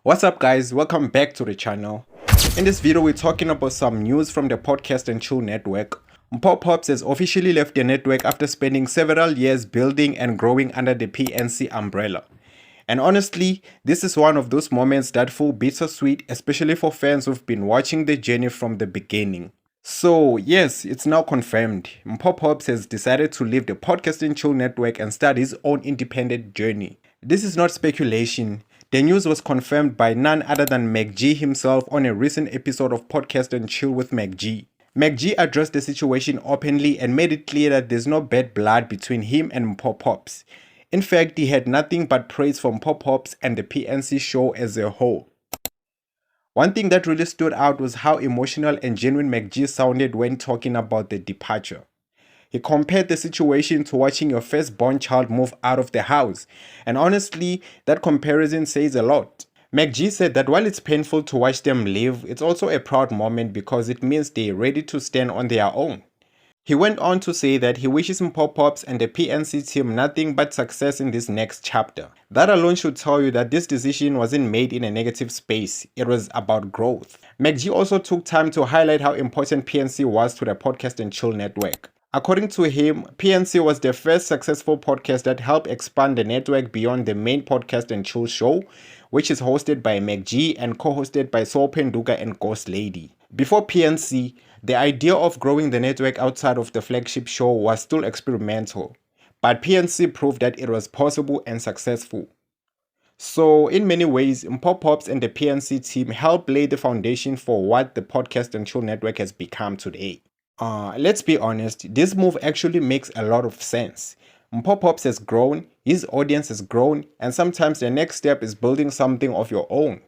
What's up guys, welcome back to the channel. In this video we're talking about some news from the Podcast and Chill network. Mpo Popz has officially left the network after spending several years building and growing under the PNC umbrella. And honestly, this is one of those moments that feel bittersweet, especially for fans who've been watching the journey from the beginning. So yes, it's now confirmed. Mpo Popz has decided to leave the Podcast and Chill network and start his own independent journey. This is not speculation. The news was confirmed by none other than MacG himself on a recent episode of Podcast and Chill with MacG. MacG addressed the situation openly and made it clear that there's no bad blood between him and Mpo Popz. In fact, he had nothing but praise for Mpo Popz and the PNC show as a whole. One thing that really stood out was how emotional and genuine MacG sounded when talking about the departure. He compared the situation to watching your firstborn child move out of the house, and honestly, that comparison says a lot. MacG said that while it's painful to watch them leave, it's also a proud moment because it means they're ready to stand on their own. He went on to say that he wishes Mpo Popz and the PNC team nothing but success in this next chapter. That alone should tell you that this decision wasn't made in a negative space, it was about growth. MacG also took time to highlight how important PNC was to the Podcast and Chill network. According to him, PNC was the first successful podcast that helped expand the network beyond the main Podcast and Chill show, which is hosted by MacG and co-hosted by Saul Penduka and Ghost Lady. Before PNC, the idea of growing the network outside of the flagship show was still experimental, but PNC proved that it was possible and successful. So in many ways, Mpo Popz and the PNC team helped lay the foundation for what the Podcast and Chill network has become today. Let's be honest, this move actually makes a lot of sense. Mpo Popz has grown, his audience has grown, and sometimes the next step is building something of your own.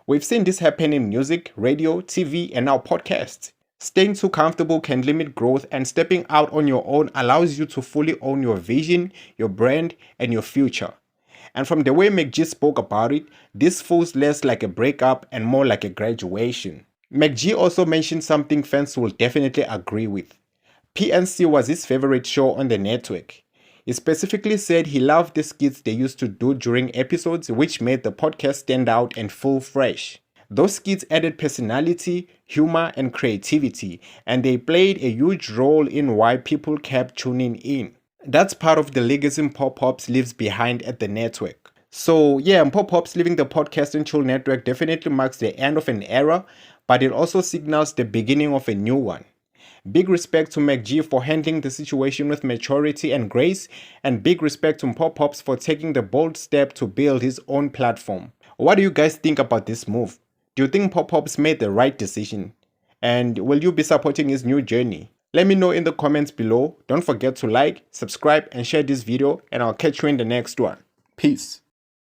We've seen this happen in music, radio, TV, and now podcasts. Staying too comfortable can limit growth, and stepping out on your own allows you to fully own your vision, your brand, and your future. And from the way MacG spoke about it, this feels less like a breakup and more like a graduation. MacG also mentioned something fans will definitely agree with. PNC was his favorite show on the network. He specifically said he loved the skits they used to do during episodes, which made the podcast stand out and feel fresh. Those skits added personality, humor, and creativity, and they played a huge role in why people kept tuning in. That's part of the legacy Mpo Popz leaves behind at the network. So yeah, Mpo Popz leaving the Podcast and Chill network definitely marks the end of an era, but it also signals the beginning of a new one. Big respect to MacG for handling the situation with maturity and grace, and big respect to Mpo Popz for taking the bold step to build his own platform. What do you guys think about this move? Do you think Mpo Popz made the right decision? And will you be supporting his new journey? Let me know in the comments below. Don't forget to like, subscribe, and share this video, and I'll catch you in the next one. Peace.